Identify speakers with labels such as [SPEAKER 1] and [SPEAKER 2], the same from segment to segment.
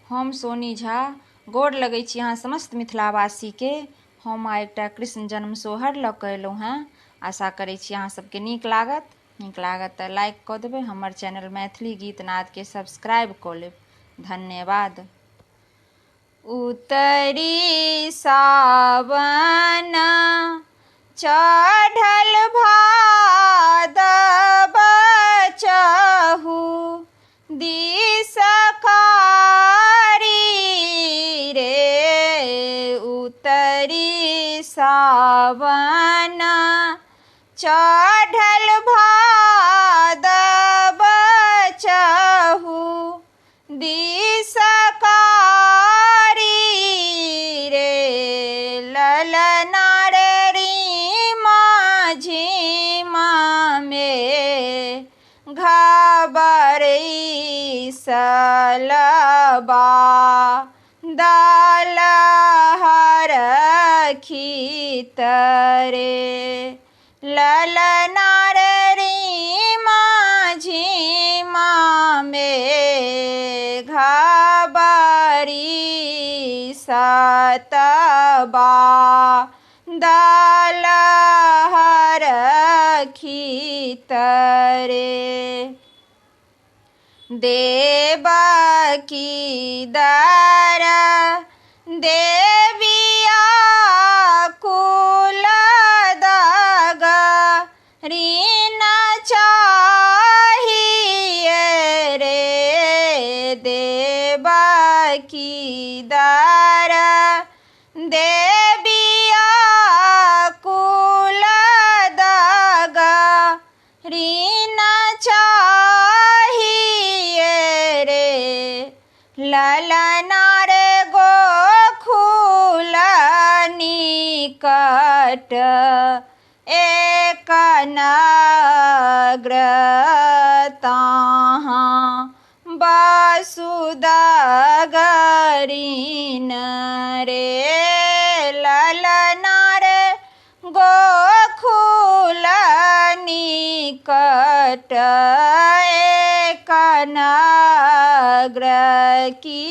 [SPEAKER 1] हम सोनी झा गोर लगै छी अहाँ समस्त मिथिलावासी के। हम आइ एकटा कृष्ण जन्म सोहर लऽ कऽ अयलहुँ हेँ। आशा करै छी अहाँ सबके नीक लागत तऽ लाइक कऽ देबै। हमर चैनल मैथिली गीत नादके सब्सक्राइब कऽ लेब। धन्यवाद। उतरी सावन चढ़ल भादव चहु दिस कारी रे। उतरी सावन चढ़ल भादव चहु दिस कारी रे। ललना रे रीमा झीमा में घबरई सलबा दाल हरखित रे। ललना रे रीमा झीमा में घबरी सतबा दाल हरखित रे। देवकी दर देविया कुल दग रीन चाहिए रे। देवकी दर देविया कुल दग रीन चाहिए रे। ललना रे गोकुल निकट एक नग्र ताहाँ वसुदगरीन रे। ललना रे गोकुल निकट एक नग्र की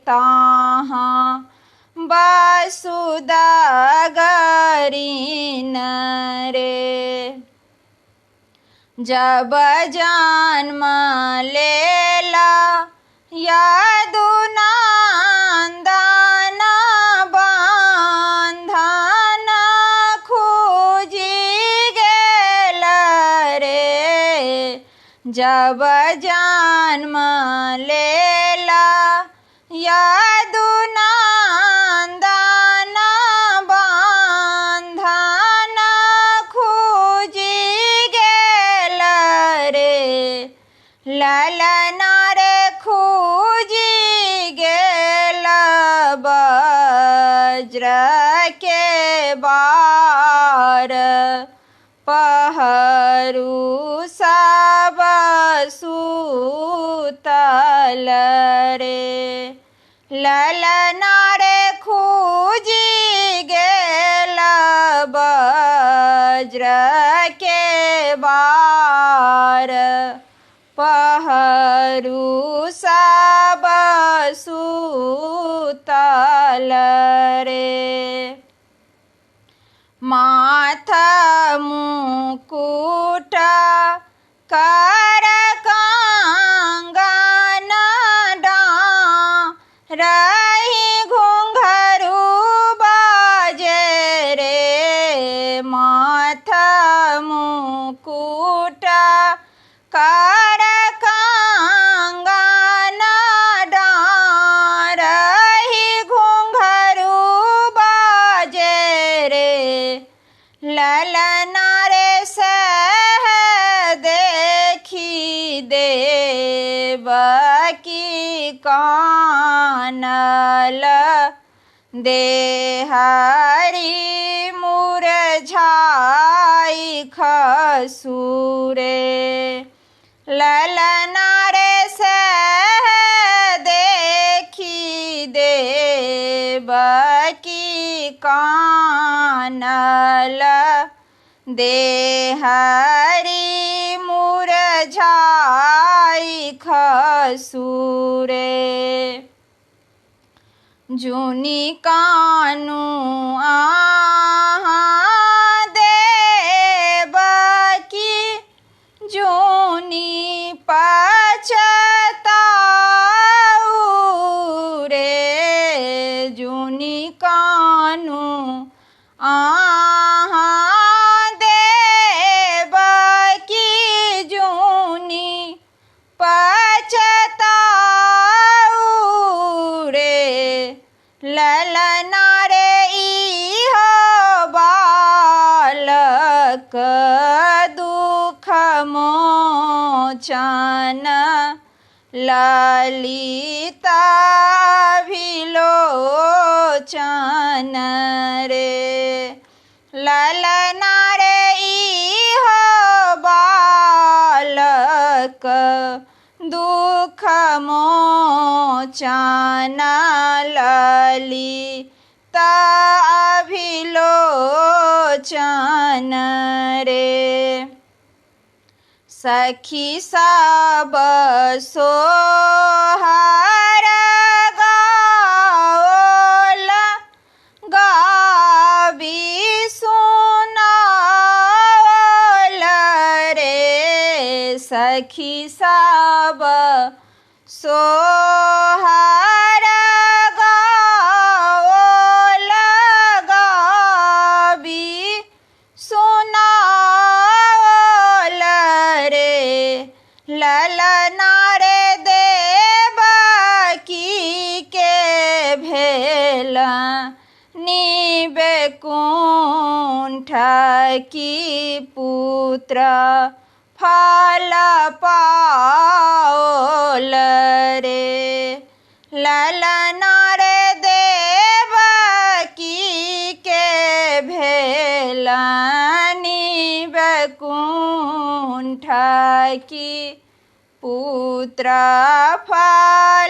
[SPEAKER 1] ताहाँ वसुदगरीन रे। जब जन्म लेला यदुनंदन बंधन खूजी गेल रे। जब जन्म लेला यदुनंदन बंधन खूजी गेल रे। ललना रे खूजी गेल वज्र के बार पहरू सब सुतल रे। ललना रे खूजी गेल वज्र के बार पहरू सब सुतल रे। माथ मुकुट कर कंगन डाँरही घुंघरू बाजे रे। माथ मुकुट कर कंगन डाँरही घुंघरू बाजे रे। ललना रे सह देखी देवकी कानल देहरी मुरझाई खसुरे। ललना रे सह देखी देवकी कानल देहरी मुरझाई खसुरे। जुनी कानु आहाँ देवकी जुनी पछताऊ रे जुनी कानु आहाँ देवकी जुनी पछताऊ रे ललना रे इहो बालक दुख मोचन ललिता विलोचन रे ललना रे इहो बालक दुख मोचन ललिता विलोचन रे सखी सब सोहर गाओल गावी सुनाओल रे सखी सब सोहर गाओल गावी सुनाओल रे ललना रे देवकी के भेला निबेकुंठ की पुत्र फल पाओल रे ललना रे देवकी के भेला निबेकुंठ की पुत्र फल